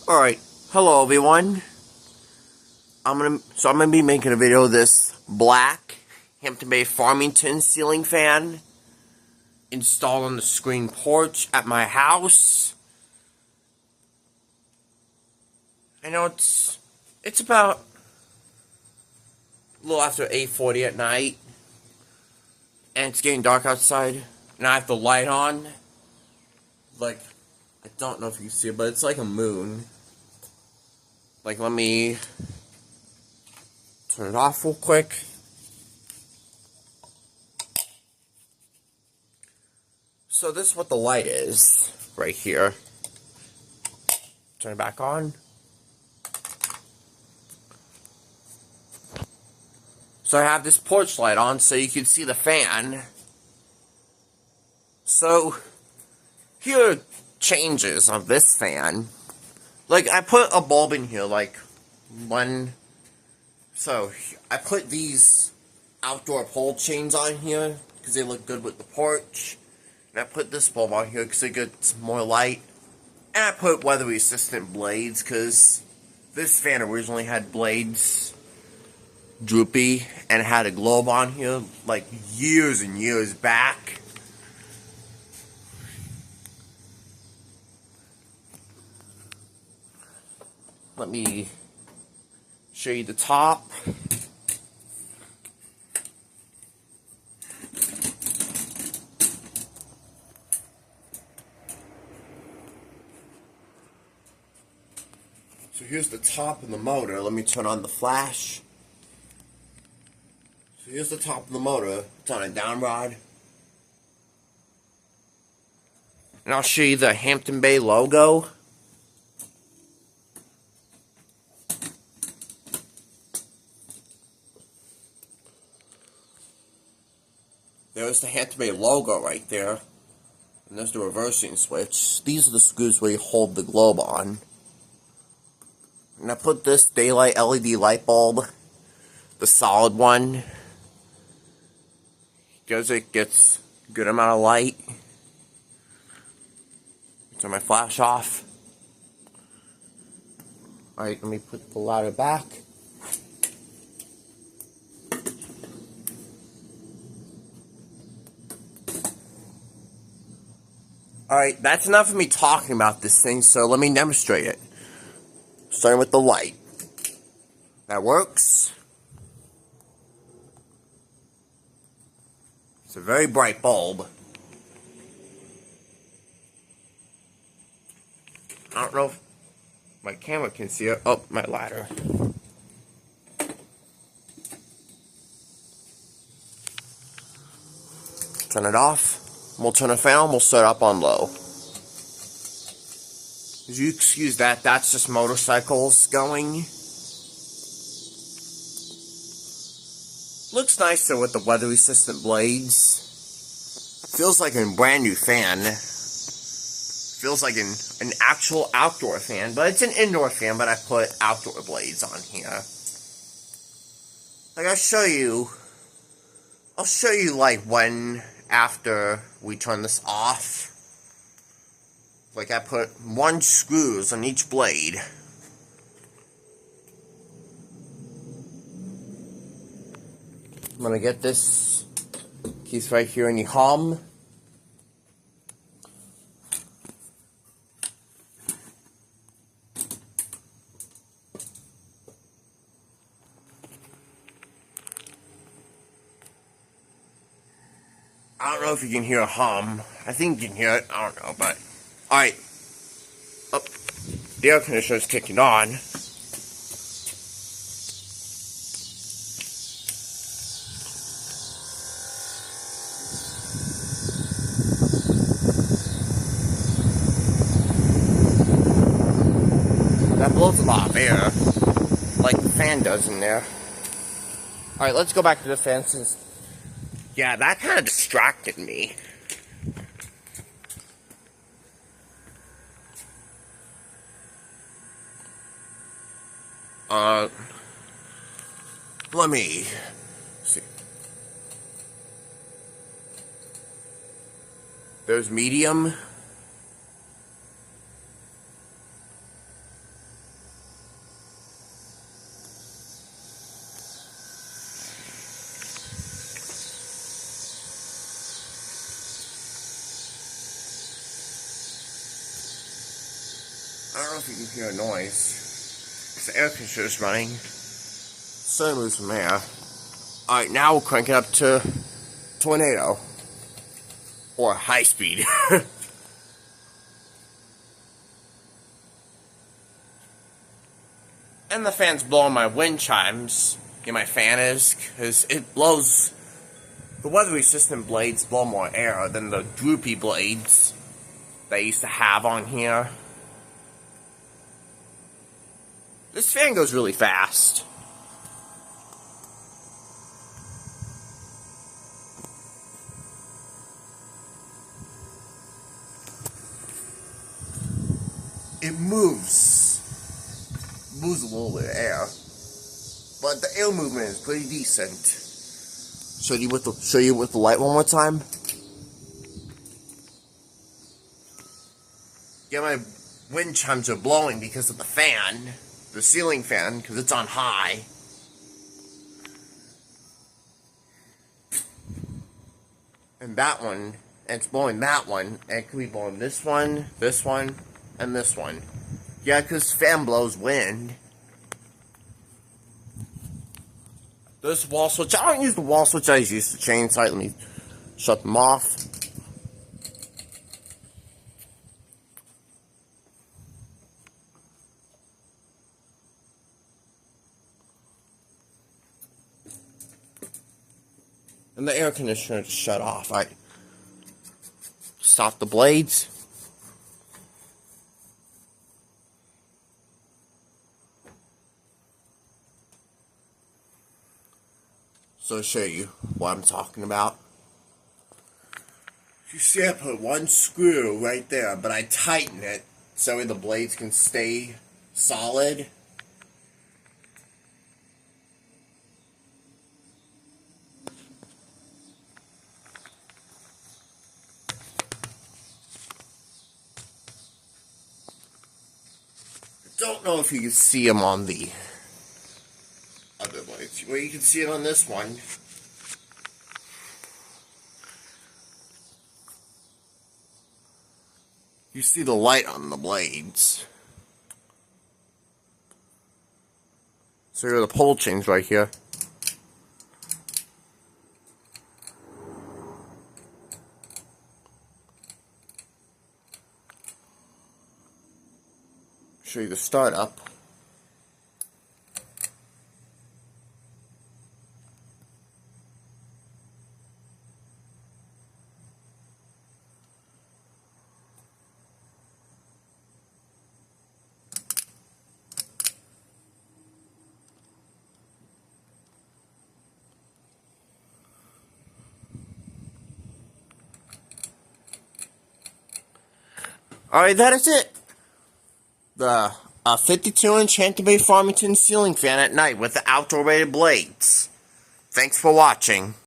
Alright, hello everyone. I'm gonna be making a video of this black Hampton Bay Farmington ceiling fan installed on the screen porch at my house. I know it's about a little after 8:40 at night, and it's getting dark outside, and I have the light on. Like, I don't know if you can see it, but it's like a moon. Like, let me turn it off real quick. So this is what the light is, right here. Turn it back on. So I have this porch light on so you can see the fan. So, here are changes of this fan. Like, I put a bulb in here, like, so, I put these outdoor pole chains on here, because they look good with the porch. And I put this bulb on here, because it gets more light. And I put weather-resistant blades, because this fan originally had blades droopy, and it had a globe on here, like, years and years back. Let me show you the top. So here's the top of the motor. Let me turn on the flash. So here's the top of the motor. It's on a down rod. And I'll show you the Hampton Bay logo. There's the Hampton Bay logo right there. And there's the reversing switch. These are the screws where you hold the globe on. And I put this daylight LED light bulb, the solid one, because it gets a good amount of light. Turn my flash off. Alright, let me put the ladder back. Alright, that's enough of me talking about this thing, so let me demonstrate it. Starting with the light. That works. It's a very bright bulb. I don't know if my camera can see it. Oh, my ladder. Turn it off. We'll turn the fan on, we'll set it up on low. As you excuse that, that's just motorcycles going. Looks nicer with the weather-resistant blades. Feels like a brand new fan. Feels like an actual outdoor fan, but it's an indoor fan, but I put outdoor blades on here. Like, I'll show you like when, after we turn this off. Like, I put 1 screws on each blade. I'm gonna get this piece right here in the hum. I don't know if you can hear a hum. I think you can hear it. I don't know, but... Alright. Oh, the air conditioner is kicking on. That blows a lot of air. Like the fan does in there. Alright, let's go back to the fan since... Yeah, that kind of distracted me. Let me see. There's medium. I don't know if you can hear a noise. Because the air conditioner is running. So moves from air. Alright, now we'll crank it up to tornado. Or high speed. And the fan's blowing my wind chimes. Yeah, my fan is. Because it blows. The weather-resistant blades blow more air than the droopy blades that I used to have on here. This fan goes really fast. It moves a little bit of air, but the air movement is pretty decent. Show you with the light one more time. Yeah, my wind chimes are blowing because of the fan, the ceiling fan, because it's on high. And that one, and it's blowing that one, and it could be blowing this one, and this one. Yeah, because fan blows wind. This wall switch, I don't use the wall switch, I use the chain sight. Let me shut them off. And the air conditioner just shut off. I stop the blades. So I'll show you what I'm talking about. You see I put one screw right there, but I tighten it so the blades can stay solid. I don't know if you can see them on the other blades. Well, you can see it on this one. You see the light on the blades. So here are the pole chains right here. Show you the startup. Alright, that is it. The 52-inch Hampton Farmington ceiling fan at night with the outdoor rated blades. Thanks for watching.